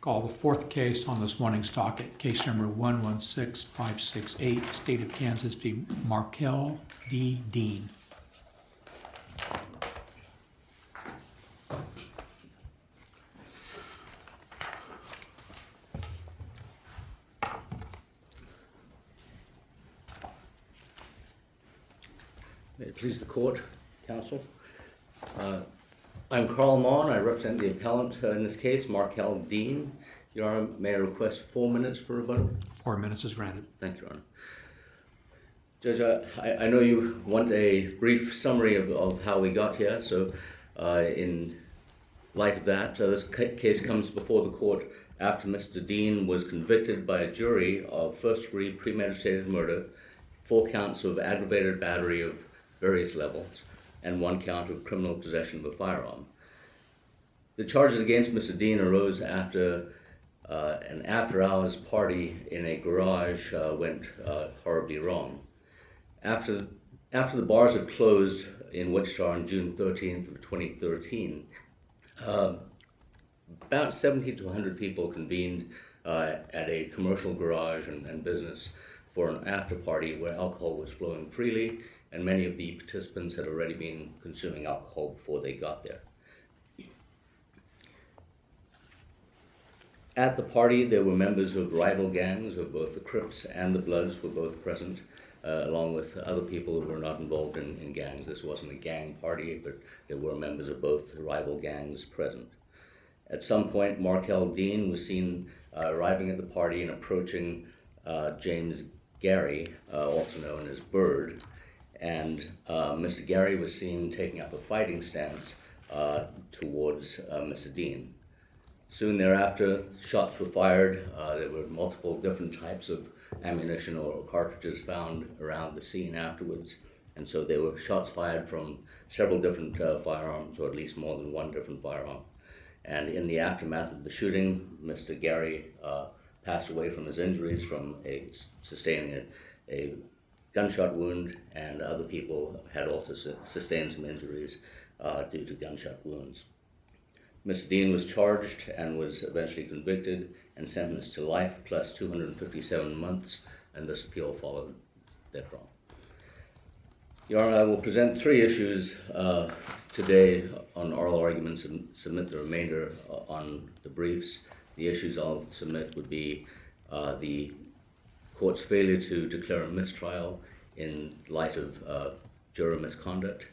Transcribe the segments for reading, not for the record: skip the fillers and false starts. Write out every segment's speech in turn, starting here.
Call the fourth case on this morning's docket, case number 116568, State of Kansas v. Markel D. Dean. May it please the court, counsel. I'm Carl Maughan. I represent the appellant in this case, Markel Dean. Your Honor, may I request 4 minutes for rebuttal? 4 minutes is granted. Thank you, Your Honor. Judge, I know you want a brief summary of how we got here, so in light of that, this case comes before the court after Mr. Dean was convicted by a jury of first-degree premeditated murder, 4 counts of aggravated battery of various levels, and 1 count of criminal possession of a firearm. The charges against Mr. Dean arose after an after-hours party in a garage went horribly wrong. After the bars had closed in Wichita on June 13th of 2013, about 70 to 100 people convened at a commercial garage and business for an after-party where alcohol was flowing freely, and many of the participants had already been consuming alcohol before they got there. At the party, there were members of rival gangs of both the Crips and the Bloods were both present, along with other people who were not involved in gangs. This wasn't a gang party, but there were members of both rival gangs present. At some point, Markel Dean was seen arriving at the party and approaching James Gary, also known as Bird, and Mr. Gary was seen taking up a fighting stance towards Mr. Dean. Soon thereafter, shots were fired. There were multiple different types of ammunition or cartridges found around the scene afterwards, and so there were shots fired from several different firearms, or at least more than 1 different firearm. And in the aftermath of the shooting, Mr. Gary passed away from his injuries from sustaining a gunshot wound, and other people had also sustained some injuries due to gunshot wounds. Mr. Dean was charged and was eventually convicted and sentenced to life plus 257 months, and this appeal followed thereupon. Your Honor, I will present 3 issues today on oral arguments and submit the remainder on the briefs. The issues I'll submit would be the court's failure to declare a mistrial in light of juror misconduct,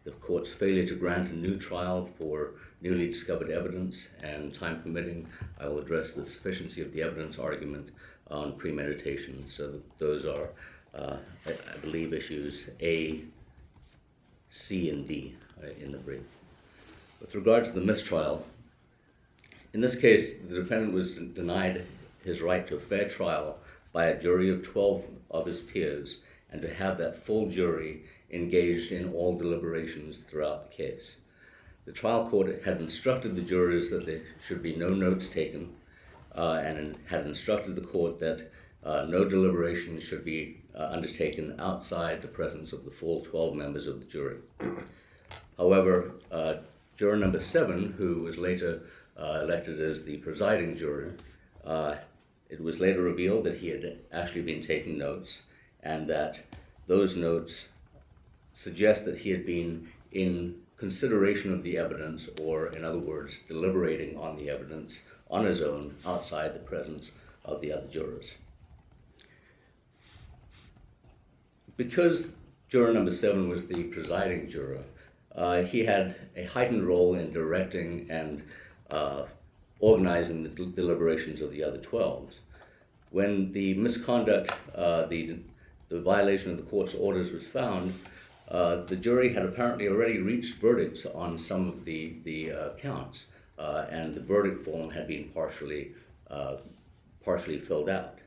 the court's failure to grant a new trial for newly discovered evidence, and time permitting, I will address the sufficiency of the evidence argument on premeditation. So those are, I believe, issues A, C, and D in the brief. With regard to the mistrial, in this case, the defendant was denied his right to a fair trial by a jury of 12 of his peers, and to have that full jury engaged in all deliberations throughout the case. The trial court had instructed the jurors that there should be no notes taken, and had instructed the court that no deliberations should be undertaken outside the presence of the full 12 members of the jury. However, juror number 7, who was later elected as the presiding juror, it was later revealed that he had actually been taking notes, and that those notes suggest that he had been in consideration of the evidence, or in other words, deliberating on the evidence on his own outside the presence of the other jurors. Because juror number 7 was the presiding juror, he had a heightened role in directing and organizing the deliberations of the other 12s. When the misconduct, the violation of the court's orders was found, the jury had apparently already reached verdicts on some of the counts, and the verdict form had been partially filled out.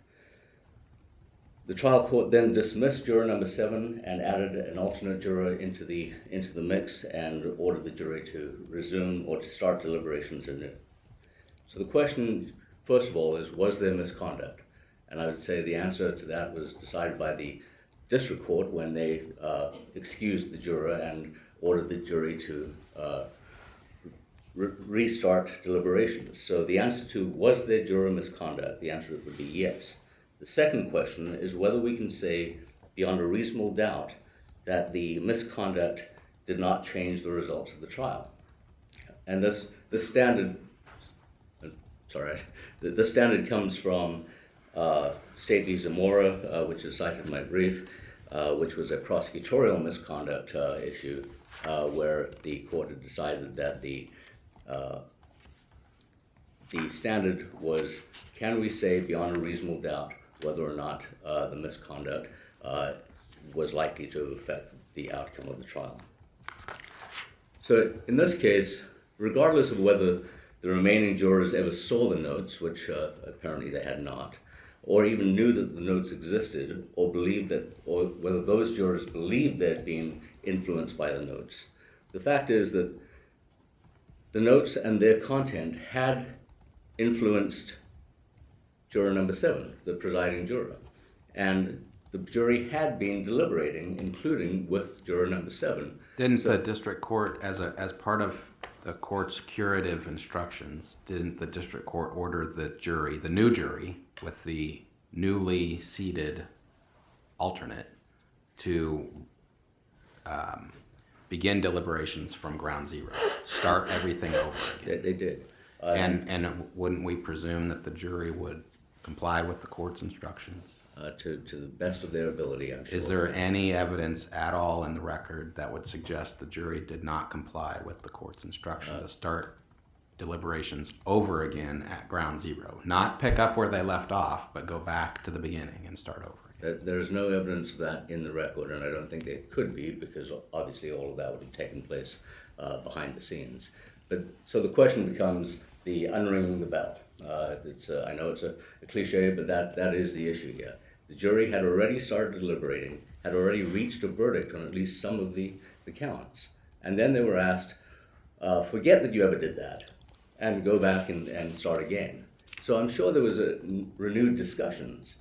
The trial court then dismissed juror number 7 and added an alternate juror into the mix, and ordered the jury to resume or to start deliberations anew. So the question, first of all, is, was there misconduct? And I would say the answer to that was decided by the district court when they excused the juror and ordered the jury to restart deliberations. So the answer to was there juror misconduct, the answer would be yes. The second question is whether we can say beyond a reasonable doubt that the misconduct did not change the results of the trial. And the standard comes from State v. Zamora, which is cited in my brief, which was a prosecutorial misconduct issue where the court had decided that the standard was, can we say beyond a reasonable doubt whether or not the misconduct was likely to affect the outcome of the trial. So in this case, regardless of whether the remaining jurors ever saw the notes, which apparently they had not, or even knew that the notes existed, or believed that, or whether those jurors believed they'd been influenced by the notes, the fact is that the notes and their content had influenced juror number 7, the presiding juror. And the jury had been deliberating, including with juror number 7. Didn't the district court, as part of the court's curative instructions, didn't the district court order the jury, the new jury, with the newly seated alternate, to begin deliberations from ground zero, start everything over again? They did. And wouldn't we presume that the jury would comply with the court's instructions? To the best of their ability, I'm sure. Is there any evidence at all in the record that would suggest the jury did not comply with the court's instruction to start deliberations over again at ground zero? Not pick up where they left off, but go back to the beginning and start over again. There is no evidence of that in the record, and I don't think there could be, because obviously all of that would have taken place behind the scenes. But so the question becomes the unringing the bell. I know it's a cliche, but that is the issue here. The jury had already started deliberating, had already reached a verdict on at least some of the counts. And then they were asked, forget that you ever did that, and go back and start again. So I'm sure there was renewed discussions,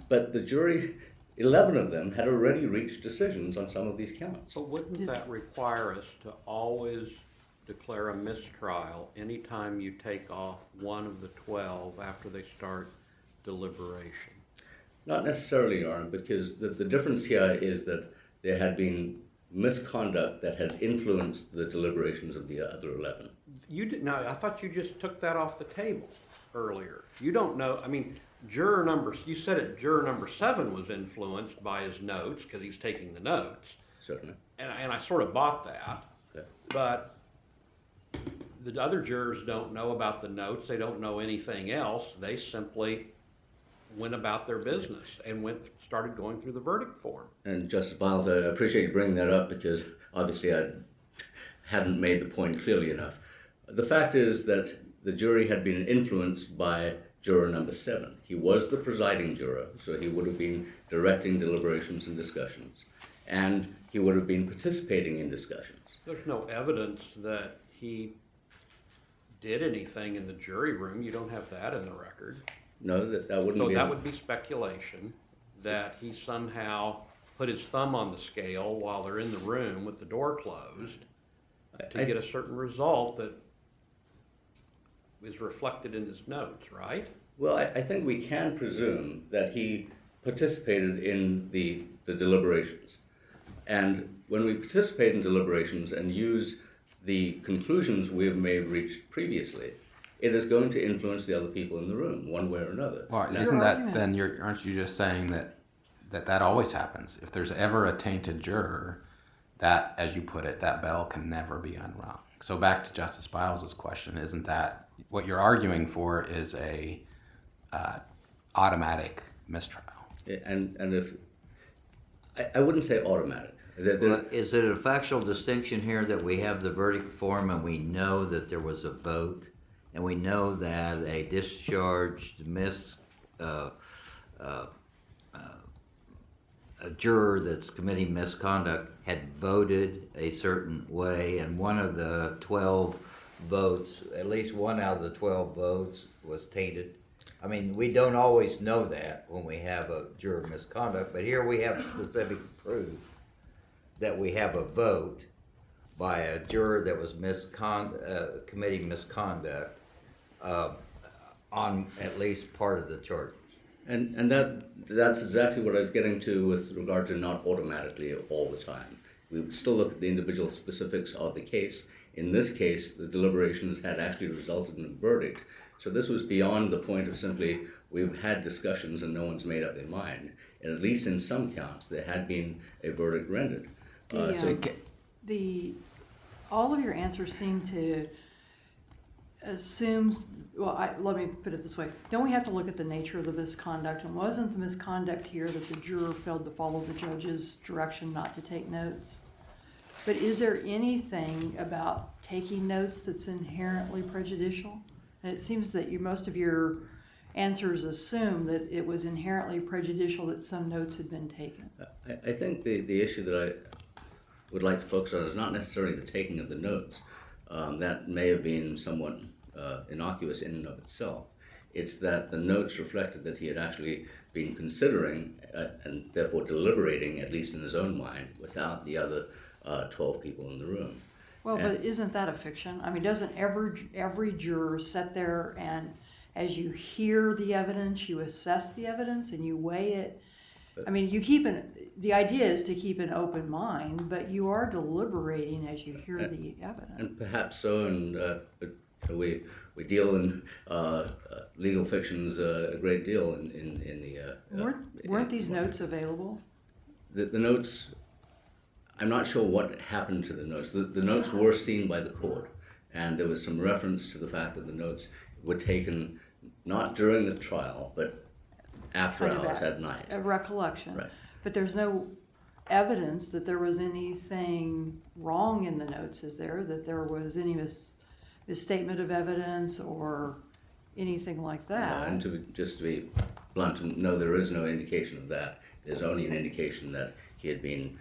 but the jury, 11 of them, had already reached decisions on some of these counts. But wouldn't that require us to always declare a mistrial anytime you take off one of the 12 after they start deliberation? Not necessarily, Your Honor, because the difference here is that there had been misconduct that had influenced the deliberations of the other 11. You did not. I thought you just took that off the table earlier. You don't know. I mean, you said it. Juror number 7 was influenced by his notes because he's taking the notes. Certainly. And I sort of bought that. Okay. But the other jurors don't know about the notes. They don't know anything else. They simply went about their business and started going through the verdict form. And Justice Biles, I appreciate you bringing that up, because obviously I hadn't made the point clearly enough. The fact is that the jury had been influenced by juror number 7. He was the presiding juror, so he would have been directing deliberations and discussions, and he would have been participating in discussions. There's no evidence that he did anything in the jury room. You don't have that in the record. No, that wouldn't So be. that would be speculation that he somehow put his thumb on the scale while they're in the room with the door closed to get a certain result that is reflected in his notes, right? Well, I think we can presume that he participated in the deliberations. And when we participate in deliberations and use the conclusions we have reached previously, it is going to influence the other people in the room, one way or another. Well, isn't that then? Aren't you just saying that always happens? If there's ever a tainted juror, that, as you put it, that bell can never be unrung. So back to Justice Biles' question: isn't that what you're arguing for? Is a automatic mistrial? And if I wouldn't say automatic. Well, is it a factual distinction here that we have the verdict form and we know that there was a vote, and we know that a discharged a juror that's committing misconduct had voted a certain way, and one of the 12 votes, at least one out of the 12 votes, was tainted? I mean, we don't always know that when we have a juror misconduct, but here we have specific proof that we have a vote by a juror that was committee misconduct on at least part of the charges. And that's exactly what I was getting to with regard to not automatically all the time. We would still look at the individual specifics of the case. In this case, the deliberations had actually resulted in a verdict. So this was beyond the point of simply, we've had discussions and no one's made up their mind. And at least in some counts, there had been a verdict rendered. All of your answers seem to assume, let me put it this way. Don't we have to look at the nature of the misconduct? And wasn't the misconduct here that the juror failed to follow the judge's direction not to take notes? But is there anything about taking notes that's inherently prejudicial? And it seems that most of your answers assume that it was inherently prejudicial that some notes had been taken. I think the issue that I would like to focus on is not necessarily the taking of the notes. That may have been somewhat innocuous in and of itself. It's that the notes reflected that he had actually been considering and therefore deliberating, at least in his own mind, without the other 12 people in the room. Well, but isn't that a fiction? I mean, doesn't every juror sit there and as you hear the evidence, you assess the evidence and you weigh it? I mean, the idea is to keep an open mind, but you are deliberating as you hear the evidence. And perhaps so, but we deal in legal fictions a great deal in the... Weren't these notes available? The notes, I'm not sure what happened to the notes. The notes were seen by the court, and there was some reference to the fact that the notes were taken not during the trial, but after hours at night. A recollection. Right. But there's no evidence that there was anything wrong in the notes, is there? That there was any misstatement of evidence or anything like that? And just to be blunt, no, there is no indication of that. There's only an indication that he had been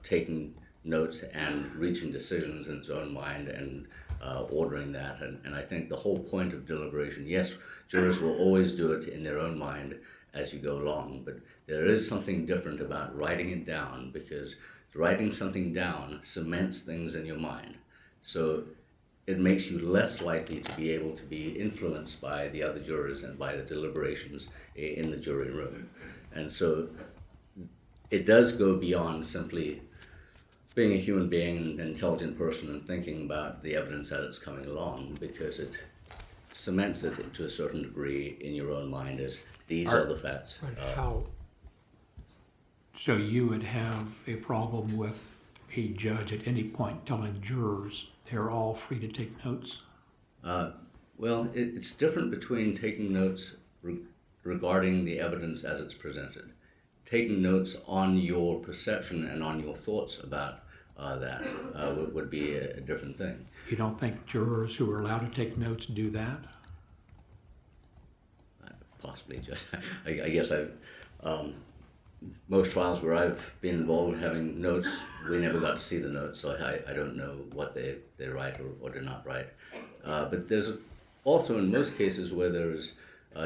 taking notes and reaching decisions in his own mind and ordering that. And I think the whole point of deliberation, yes, jurors will always do it in their own mind as you go along, but there is something different about writing it down, because writing something down cements things in your mind. So it makes you less likely to be able to be influenced by the other jurors and by the deliberations in the jury room. And so it does go beyond simply being a human being, an intelligent person, and thinking about the evidence as it's coming along, because it cements it to a certain degree in your own mind as these are the facts. So you would have a problem with a judge at any point telling jurors they're all free to take notes? Well, it's different between taking notes regarding the evidence as it's presented. Taking notes on your perception and on your thoughts about that would be a different thing. You don't think jurors who are allowed to take notes do that? Possibly, just I guess most trials where I've been involved having notes, we never got to see the notes, so I don't know what they write or do not write. But there's also in most cases where there's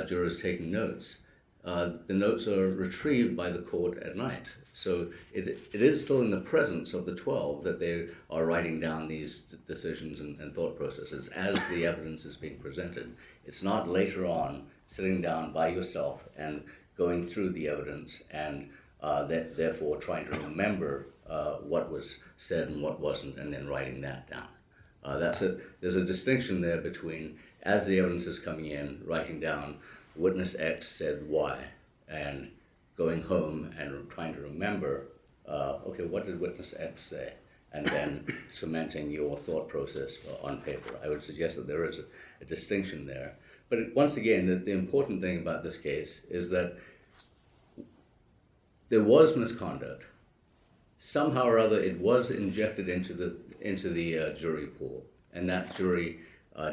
jurors taking notes, the notes are retrieved by the court at night. So it is still in the presence of the 12 that they are writing down these decisions and thought processes as the evidence is being presented. It's not later on sitting down by yourself and going through the evidence and therefore trying to remember what was said and what wasn't, and then writing that down. There's a distinction there between, as the evidence is coming in, writing down witness X said Y, and going home and trying to remember, okay, what did witness X say? And then cementing your thought process on paper. I would suggest that there is a distinction there. But once again, the important thing about this case is that there was misconduct. Somehow or other, it was injected into the jury pool, and that jury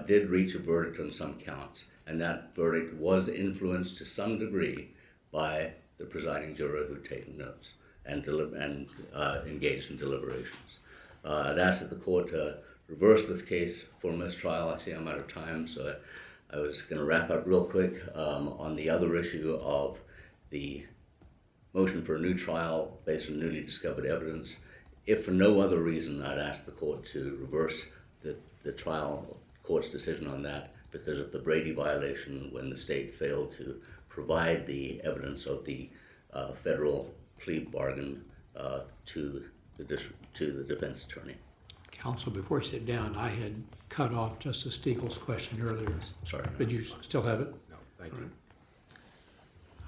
did reach a verdict on some counts, and that verdict was influenced to some degree by the presiding juror who'd taken notes and engaged in deliberations. I'd ask that the court reverse this case for mistrial. I see I'm out of time, so I was going to wrap up real quick on the other issue of the motion for a new trial based on newly discovered evidence. If for no other reason, I'd ask the court to reverse the trial court's decision on that because of the Brady violation when the state failed to provide the evidence of the federal plea bargain to the defense attorney. Counsel, before you sit down, I had cut off Justice Stiegel's question earlier. Sorry. But you still have it? No, thank you.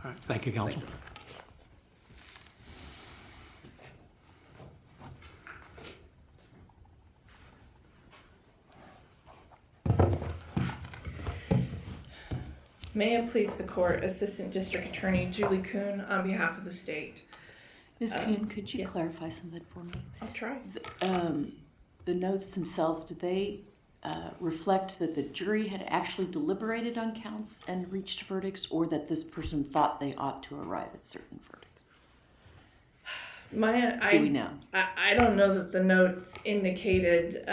All right, thank you, counsel. May it please the court, Assistant District Attorney Julie Kuhn on behalf of the state. Ms. Kuhn, could you yes. clarify something for me? I'll try. The notes themselves, do they reflect that the jury had actually deliberated on counts and reached verdicts, or that this person thought they ought to arrive at certain verdicts? Do we know? I don't know that the notes indicated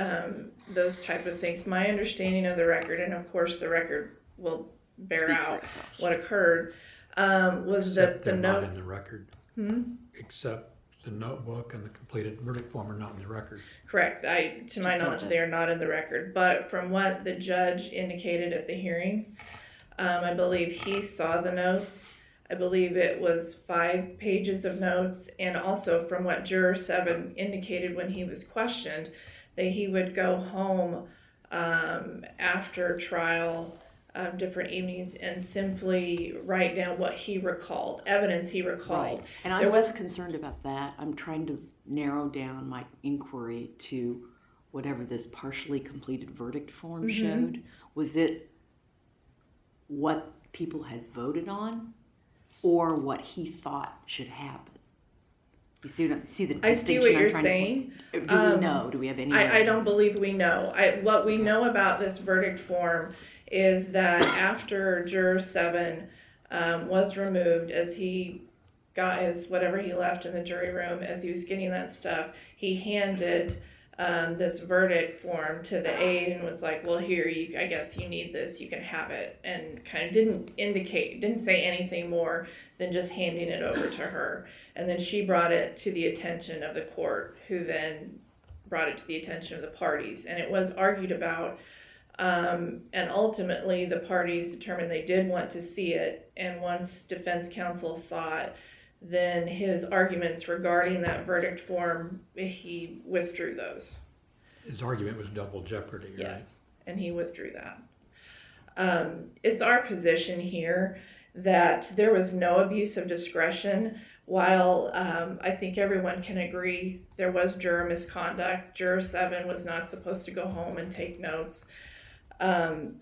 those type of things. My understanding of the record, and of course the record will bear Speak for out itself. what occurred, was that the They're not in notes. the record. Except the notebook and the completed verdict form are not in the record. Correct. To my Just knowledge, have they are not in the record. But from what the judge indicated at the hearing, I believe he saw the notes. I believe it was 5 pages of notes. And also from what Juror 7 indicated when he was questioned, that he would go home after trial, different evenings, and simply write down what he recalled, evidence he recalled. Right. And I'm less concerned about that. I'm trying to narrow down my inquiry to whatever this partially completed verdict form showed. Was it what people had voted on, or what he thought should happen? You see the I see distinction what I'm you're trying to saying. point- Do we know? Do we have any? I don't believe we know. What we know about this verdict form is that after Juror 7 was removed, as he got his whatever he left in the jury room, as he was getting that stuff, he handed this verdict form to the aide and was like, well, here, I guess you need this, you can have it, and kind of didn't say anything more than just handing it over to her. And then she brought it to the attention of the court, who then brought it to the attention of the parties. And it was argued about, and ultimately the parties determined they did want to see it. And once defense counsel saw it, then his arguments regarding that verdict form, he withdrew those. His argument was double jeopardy, right? Yes, and he withdrew that. It's our position here that there was no abuse of discretion. While I think everyone can agree there was juror misconduct, Juror 7 was not supposed to go home and take notes. But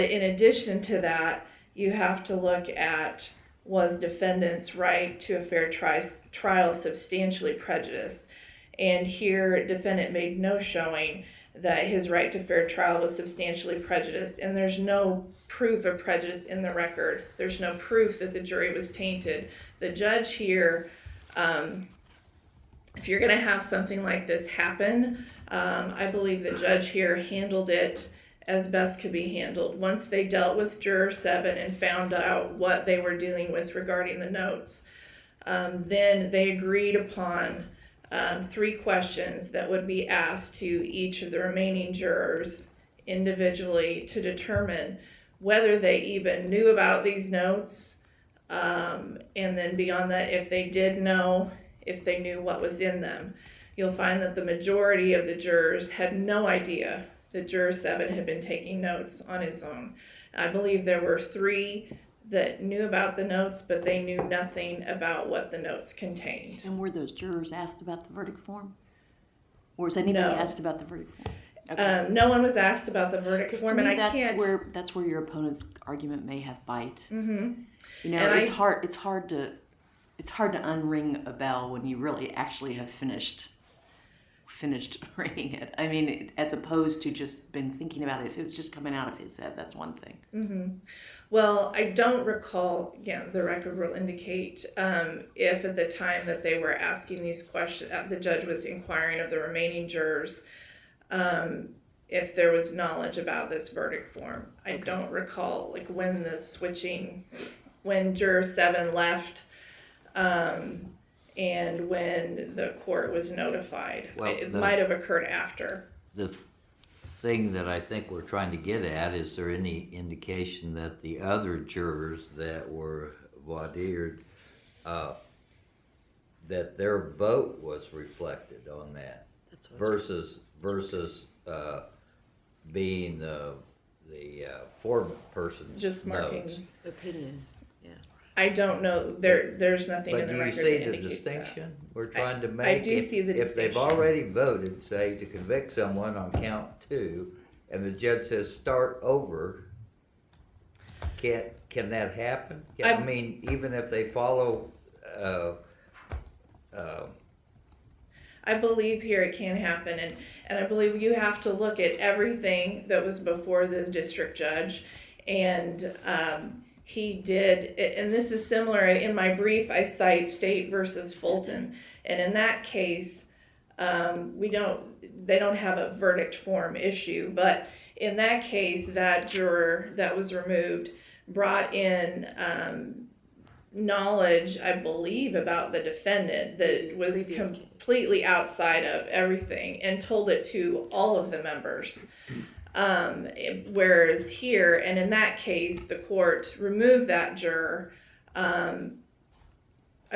in addition to that, you have to look at, was defendant's right to a fair trial substantially prejudiced? And here, defendant made no showing that his right to fair trial was substantially prejudiced, and there's no proof of prejudice in the record. There's no proof that the jury was tainted. The judge here, if you're going to have something like this happen, I believe the judge here handled it as best could be handled. Once they dealt with Juror 7 and found out what they were dealing with regarding the notes, then they agreed upon 3 questions that would be asked to each of the remaining jurors individually to determine whether they even knew about these notes, and then beyond that, if they did know, if they knew what was in them. You'll find that the majority of the jurors had no idea that Juror 7 had been taking notes on his own. I believe there were 3 that knew about the notes, but they knew nothing about what the notes contained. And were those jurors asked about the verdict form? Or was anybody No. asked about the verdict form? Okay. No one was asked about the verdict 'Cause form, to and me, I can't. that's where your opponent's argument may have bite. Mm-hmm. You know, And it's hard to unring a bell when you really actually have finished ringing it. I mean, as opposed to just been thinking about it. If it was just coming out of his head, that's one thing. Mm-hmm. Well, I don't recall, again, the record will indicate if at the time that they were asking these questions, the judge was inquiring of the remaining jurors, if there was knowledge about this verdict form. I don't recall, like, when Juror 7 left, and when the court was notified. Well, It the- might have occurred after. The thing that I think we're trying to get at, is there any indication that the other jurors that were voir dired, that their vote was reflected on that That's what I was- versus being the foreperson's Just marking. notes? Opinion, yeah. I don't know, there's nothing in But the do you record see that the indicates that. distinction we're trying to make? do see the If they've distinction. already voted, say, to convict someone on count 2, and the judge says start over, can that happen? I I- mean, even if they follow, I believe here it can happen, and I believe you have to look at everything that was before the district judge, and he did, and this is similar, in my brief, I cite State versus Fulton, and in that case, they don't have a verdict form issue, but in that case, that juror that was removed brought in knowledge, I believe, about the defendant that was Previous case. completely outside of everything, and told it to all of the members. Whereas here, and in that case, the court removed that juror, I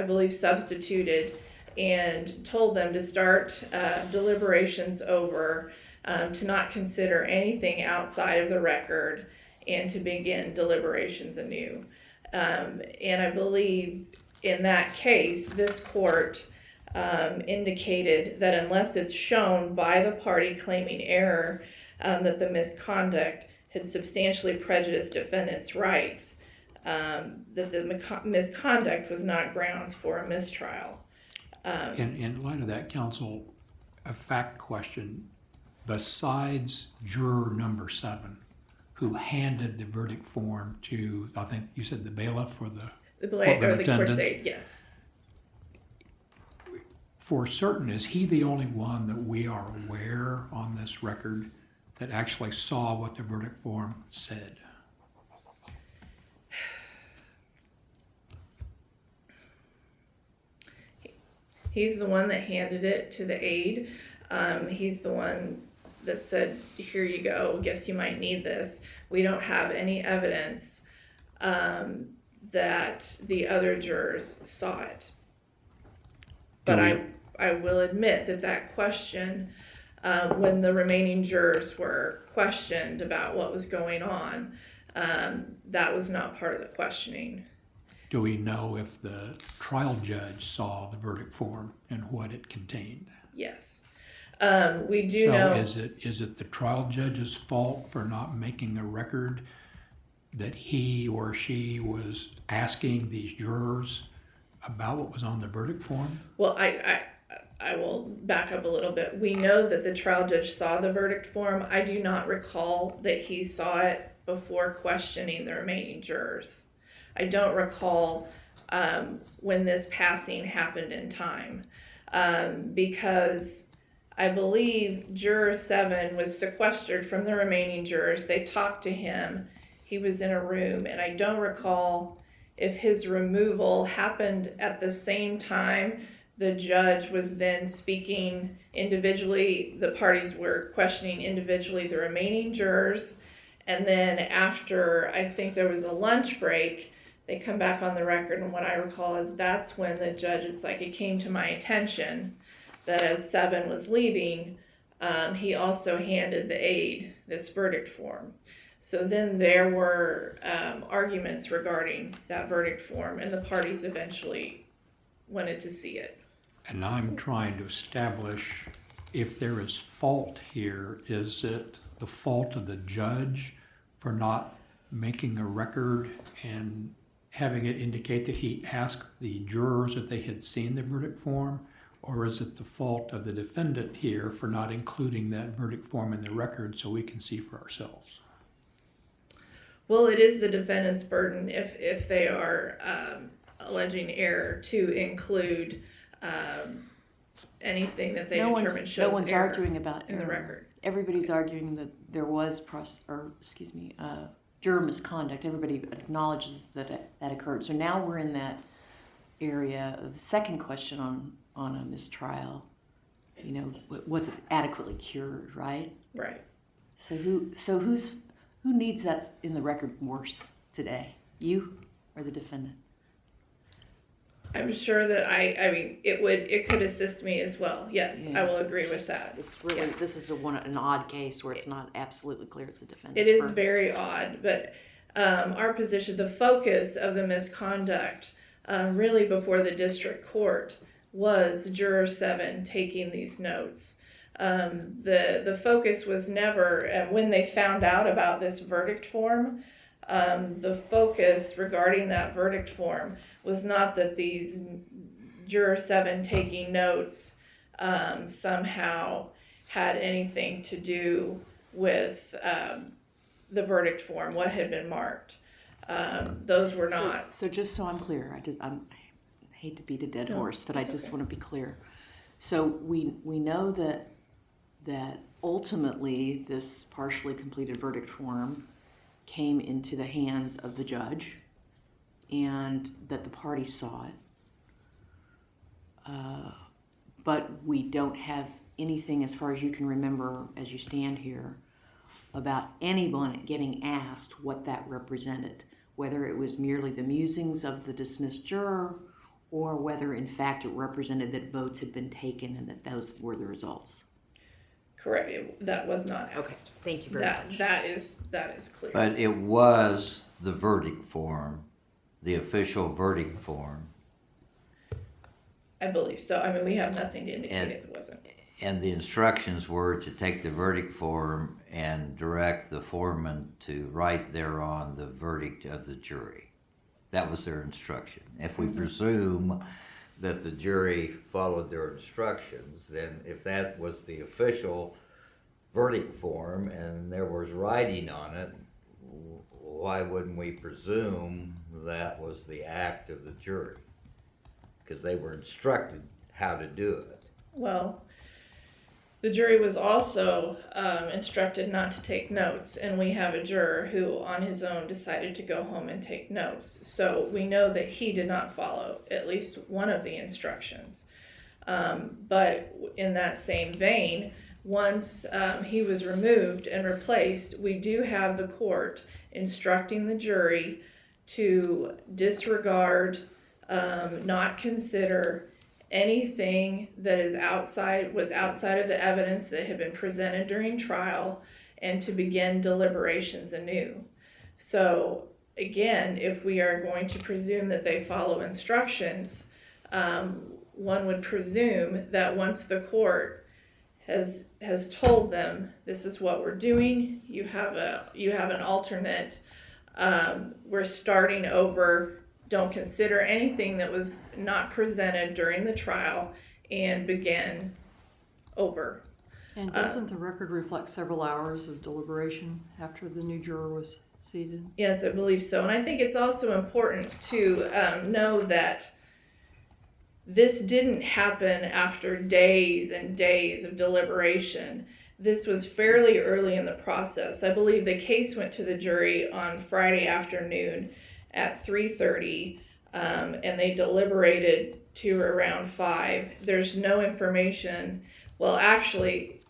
believe substituted, and told them to start deliberations over, to not consider anything outside of the record, and to begin deliberations anew. And I believe in that case, this court indicated that unless it's shown by the party claiming error, that the misconduct had substantially prejudiced defendants' rights, that the misconduct was not grounds for a mistrial. In light of that, counsel, a fact question, besides juror number 7, who handed the verdict form to, I think you said the bailiff or the The courtroom court's attendant, aide, yes. for certain, is he the only one that we are aware on this record that actually saw what the verdict form said? He's the one that handed it to the aide. He's the one that said, here you go, guess you might need this. We don't have any evidence that the other jurors saw it. But I will admit that question, when the remaining jurors were questioned about what was going on, that was not part of the questioning. Do we know if the trial judge saw the verdict form and what it contained? Yes. We do know. So is it the trial judge's fault for not making the record that he or she was asking these jurors about what was on the verdict form? Well, I will back up a little bit. We know that the trial judge saw the verdict form. I do not recall that he saw it before questioning the remaining jurors. I don't recall when this passing happened in time, because I believe juror 7 was sequestered from the remaining jurors. They talked to him. He was in a room, and I don't recall if his removal happened at the same time the judge was then speaking individually. The parties were questioning individually the remaining jurors, and then after, I think there was a lunch break, they come back on the record, and what I recall is that's when the judge is like, it came to my attention that as 7 was leaving, he also handed the aide this verdict form. So then there were arguments regarding that verdict form, and the parties eventually wanted to see it. And I'm trying to establish if there is fault here. Is it the fault of the judge for not making a record and having it indicate that he asked the jurors if they had seen the verdict form? Or is it the fault of the defendant here for not including that verdict form in the record so we can see for ourselves? Well, it is the defendant's burden if they are alleging error to include anything that they determine shows no one's error arguing about in the error. record. Everybody's arguing that there was juror misconduct. Everybody acknowledges that that occurred. So now we're in that area of the second question on a mistrial, you know, was it adequately cured, right? Right. So who needs that in the record worse today? You or the defendant? I'm sure that I mean, it could assist me as well. Yes, Yeah, I will agree it's with just- that. It's really, Yes. this is an odd case where it's not absolutely clear it's a defendant. It is very odd, but our position, the focus of the misconduct, really before the district court, was Juror 7 taking these notes. The focus was never, when they found out about this verdict form, the focus regarding that verdict form was not that these Juror 7 taking notes somehow had anything to do with the verdict form, what had been marked. Those were not. So just so I'm clear, I hate to beat a dead No, horse, but I it's just okay. want to be clear. So we know that ultimately this partially completed verdict form came into the hands of the judge, and that the party saw it. But we don't have anything, as far as you can remember, as you stand here, about anyone getting asked what that represented, whether it was merely the musings of the dismissed juror, or whether in fact it represented that votes had been taken and that those were the results. Correct. That was not asked. Okay, thank you very much. That is clear. But it was the verdict form, the official verdict form, I believe so. I mean, we have nothing to indicate And- it wasn't. and the instructions were to take the verdict form and direct the foreman to write thereon the verdict of the jury. That was their instruction. If we presume that the jury followed their instructions, then if that was the official verdict form and there was writing on it, why wouldn't we presume that was the act of the jury? Because they were instructed how to do it. Well, the jury was also instructed not to take notes, and we have a juror who, on his own, decided to go home and take notes. So we know that he did not follow at least one of the instructions. But in that same vein, once he was removed and replaced, we do have the court instructing the jury to disregard, not consider anything that was outside of the evidence that had been presented during trial, and to begin deliberations anew. So again, if we are going to presume that they follow instructions, one would presume that once the court has told them this is what we're doing, you have an alternate, we're starting over. Don't consider anything that was not presented during the trial, and begin over. And doesn't the record reflect several hours of deliberation after the new juror was seated? Yes, I believe so. And I think it's also important to know that this didn't happen after days and days of deliberation. This was fairly early in the process. I believe the case went to the jury on Friday afternoon at 3:30, and they deliberated to around 5. There's no information. Well, actually,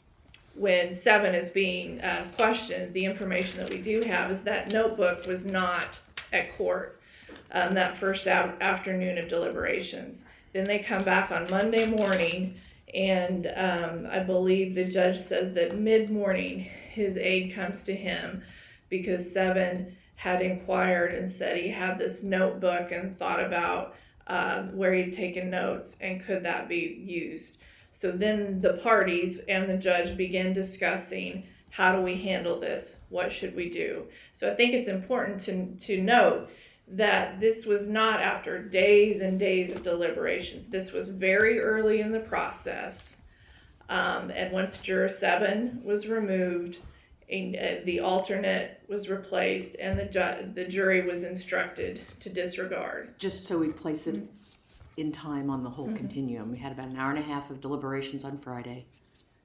when 7 is being questioned, the information that we do have is that notebook was not at court that first afternoon of deliberations. Then they come back on Monday morning, and I believe the judge says that mid-morning his aide comes to him because 7 had inquired and said he had this notebook and thought about where he'd taken notes and could that be used. So then the parties and the judge began discussing, how do we handle this? What should we do? So I think it's important to note that this was not after days and days of deliberations. This was very early in the process. And once Juror 7 was removed, the alternate was replaced, and the jury was instructed to disregard. Just so we place it in time on the whole continuum, we had about an hour and a half of deliberations on Friday.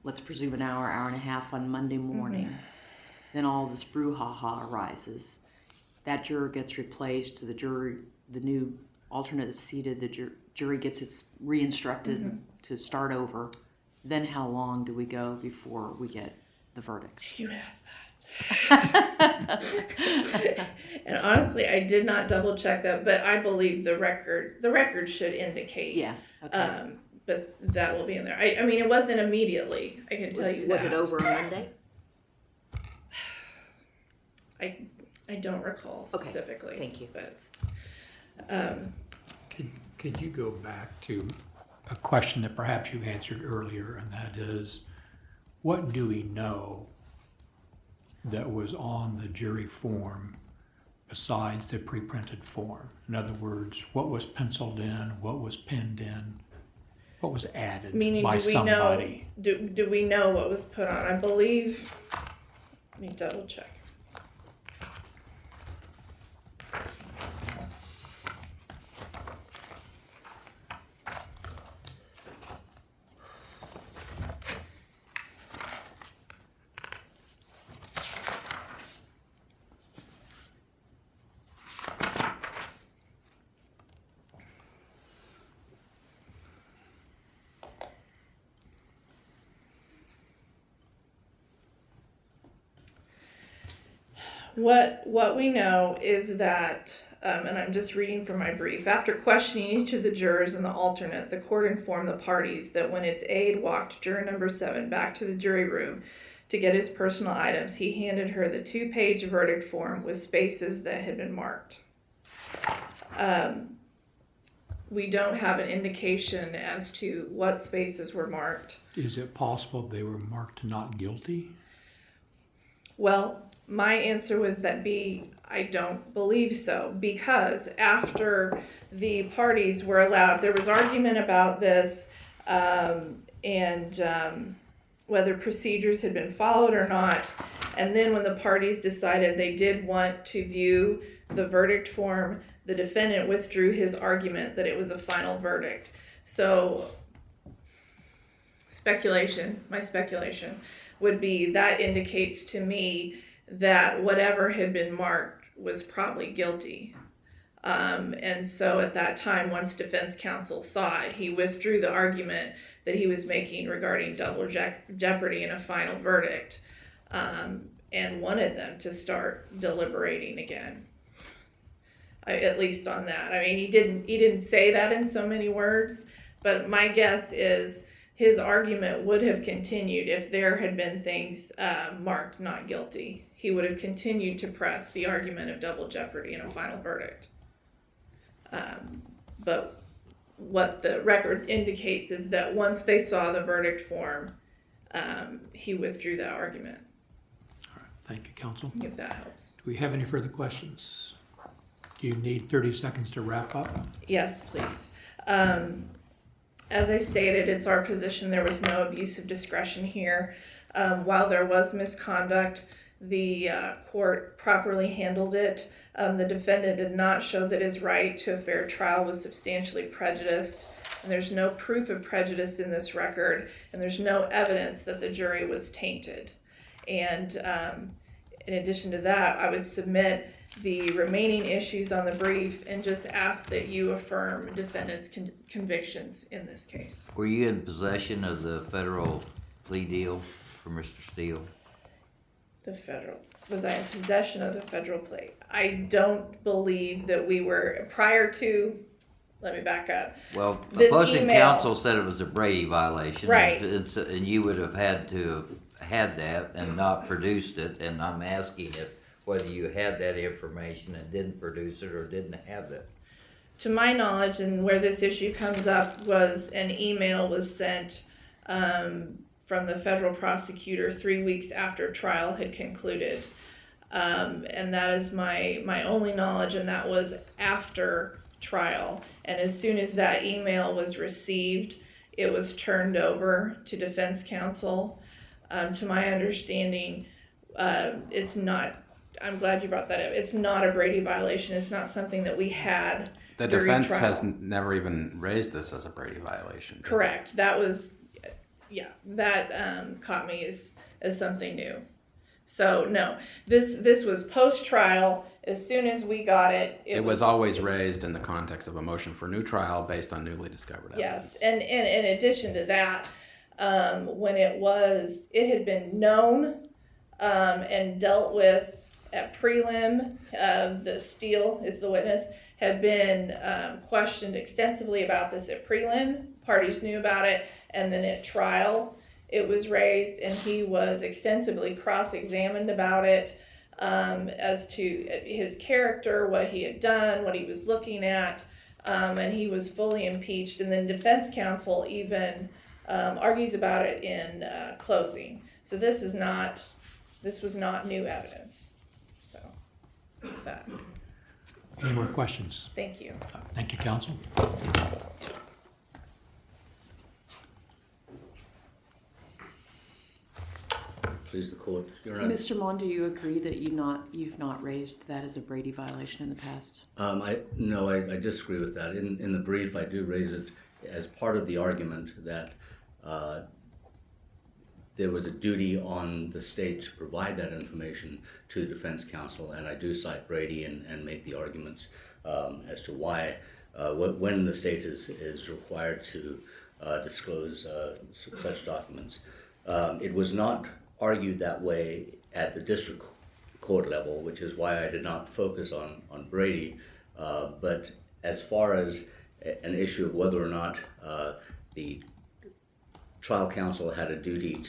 Let's presume an hour and a half on Monday morning. Then all this brouhaha arises. That juror gets replaced. The new alternate is seated, the jury gets its re-instructed to start over, then how long do we go before we get the verdict? You asked that. And honestly, I did not double check that, but I believe the record should indicate. Yeah, okay. But that will be in there. I mean, it wasn't immediately. I can tell you Was that. it over on Monday? I don't recall specifically. thank you. But Could you go back to a question that perhaps you answered earlier, and that is, what do we know that was on the jury form besides the pre-printed form? In other words, what was penciled in, what was penned in, what was added meaning, by do we somebody? know? Do we know what was put on? I believe. Let me double check. What we know is that, and I'm just reading from my brief, after questioning each of the jurors and the alternate, the court informed the parties that when its aide walked juror number 7 back to the jury room to get his personal items, he handed her the 2-page verdict form with spaces that had been marked. We don't have an indication as to what spaces were marked. Is it possible they were marked not guilty? Well, my answer would that be I don't believe so, because after the parties were allowed, there was argument about this and whether procedures had been followed or not. And then when the parties decided they did want to view the verdict form, the defendant withdrew his argument that it was a final verdict. So my speculation would be that indicates to me that whatever had been marked was probably guilty. And so at that time, once defense counsel saw it, he withdrew the argument that he was making regarding double jeopardy in a final verdict, and wanted them to start deliberating again. At least on that. I mean, he didn't say that in so many words, but my guess is his argument would have continued if there had been things marked not guilty. He would have continued to press the argument of double jeopardy in a final verdict. But what the record indicates is that once they saw the verdict form, he withdrew that argument, All right, thank you, counsel. if that helps. Do we have any further questions? Do you need 30 seconds to wrap up? Yes, please. As I stated, it's our position there was no abuse of discretion here. While there was misconduct, the court properly handled it. The defendant did not show that his right to a fair trial was substantially prejudiced, and there's no proof of prejudice in this record, and there's no evidence that the jury was tainted. And in addition to that, I would submit the remaining issues on the brief and just ask that you affirm defendant's convictions in this case. Were you in possession of the federal plea deal for Mr. Steele? Was I in possession of the federal plea? I don't believe that we were prior to. Let me back up. Well, This opposing email- counsel said it was a Brady violation. Right. And you would have had to have had that and not produced it, and I'm asking if whether you had that information and didn't produce it or didn't have it. To my knowledge, and where this issue comes up, was an email was sent from the federal prosecutor 3 weeks after trial had concluded. And that is my only knowledge, and that was after trial. And as soon as that email was received, it was turned over to defense counsel. To my understanding, it's not, I'm glad you brought that up, it's not a Brady violation. It's not something that we had The during defense trial. has never even raised this as a Brady violation. Correct. That was, yeah, that caught me as something new. So no, this was post-trial. As soon as we got it, It was always raised in the context of a motion for new trial based on newly discovered evidence. Yes, and in addition to that, when it had been known and dealt with at prelim, the Steele is the witness, had been questioned extensively about this at prelim. Parties knew about it, and then at trial, it was raised, and he was extensively cross-examined about it. As to his character, what he had done, what he was looking at, and he was fully impeached. And then defense counsel even argues about it in closing. So this was not new evidence. So that. Any more questions? Thank you. Thank you, counsel. Please, the court. Your Honor. Mr. Mon, do you agree that you've not raised that as a Brady violation in the past? No, I disagree with that. In the brief, I do raise it as part of the argument that there was a duty on the state to provide that information to the defense counsel, and I do cite Brady and make the arguments as to why, when the state is required to disclose such documents. It was not argued that way at the district court level, which is why I did not focus on Brady. But as far as an issue of whether or not the trial counsel had a duty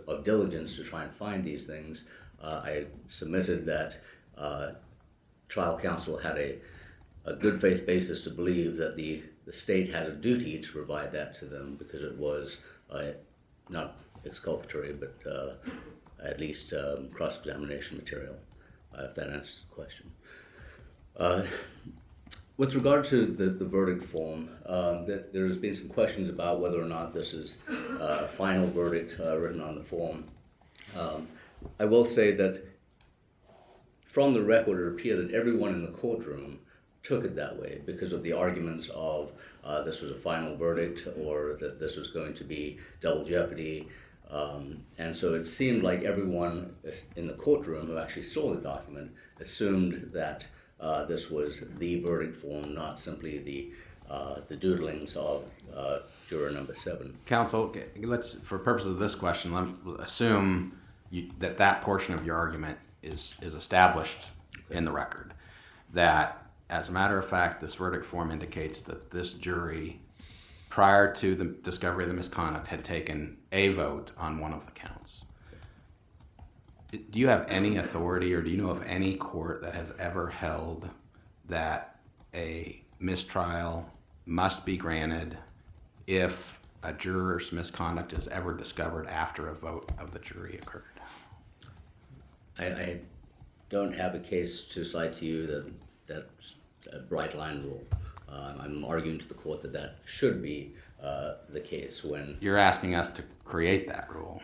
of diligence to try and find these things, I submitted that trial counsel had a good faith basis to believe that the state had a duty to provide that to them because it was not exculpatory, but at least cross-examination material, if that answers the question. With regard to the verdict form, there's been some questions about whether or not this is a final verdict written on the form. I will say that from the record, it appeared that everyone in the courtroom took it that way because of the arguments of this was a final verdict or that this was going to be double jeopardy. And so it seemed like everyone in the courtroom who actually saw the document assumed that this was the verdict form, not simply the doodlings of juror number 7. Counsel, let's, for purposes of this question, let's assume that portion of your argument is established in the record. That, as a matter of fact, this verdict form indicates that this jury, prior to the discovery of the misconduct, had taken a vote on one of the counts. Do you have any authority, or do you know of any court that has ever held that a mistrial must be granted if a juror's misconduct is ever discovered after a vote of the jury occurred? I don't have a case to cite to you that's a bright line rule. I'm arguing to the court that should be the case when... You're asking us to create that rule.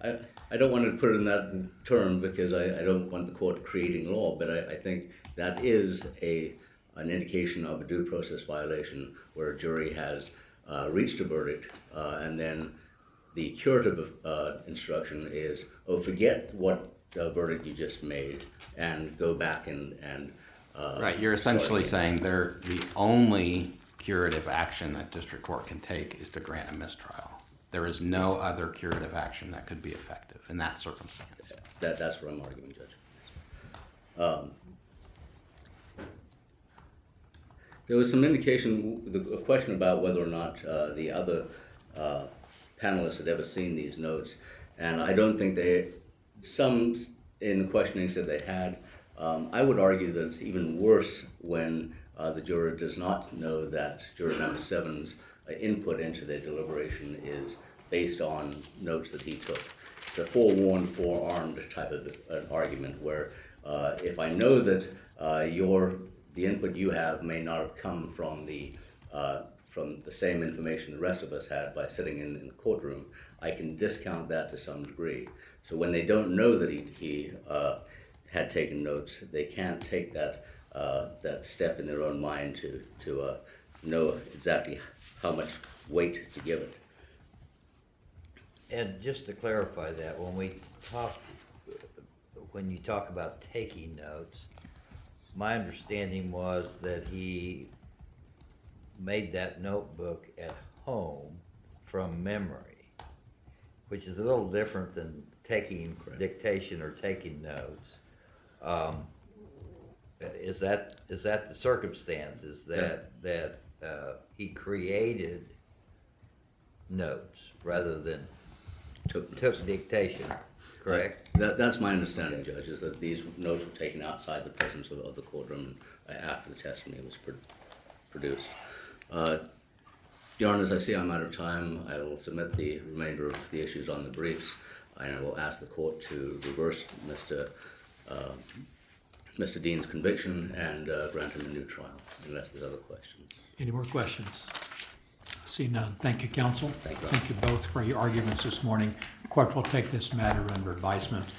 I don't want to put it in that term because I don't want the court creating law, but I think that is an indication of a due process violation where a jury has reached a verdict and then the curative instruction is, forget what verdict you just made and go back and right, you're essentially saying the only curative action that district court can take is to grant a mistrial. There is no other curative action that could be effective in that circumstance. That's what I'm arguing, Judge. There was some indication, a question about whether or not the other panelists had ever seen these notes, and I don't think some in the questioning said they had. I would argue that it's even worse when the juror does not know that juror number 7's input into their deliberation is based on notes that he took. It's a forewarned, forearmed type of an argument where if I know that the input you have may not have come from the same information the rest of us had by sitting in the courtroom, I can discount that to some degree. So when they don't know that he had taken notes, they can't take that step in their own mind to know exactly how much weight to give it. And just to clarify that, when you talk about taking notes, my understanding was that he made that notebook at home from memory, which is a little different than taking dictation or taking notes. Is that the circumstances that he created notes rather than took dictation, correct? That's my understanding, Judge, is that these notes were taken outside the presence of the courtroom after the testimony was produced. Your Honor, as I see I'm out of time, I will submit the remainder of the issues on the briefs, and I will ask the court to reverse Mr. Dean's conviction and grant him a new trial, unless there's other questions. Any more questions? See none. Thank you, counsel. Thank you. Thank you both for your arguments this morning. The court will take this matter under advisement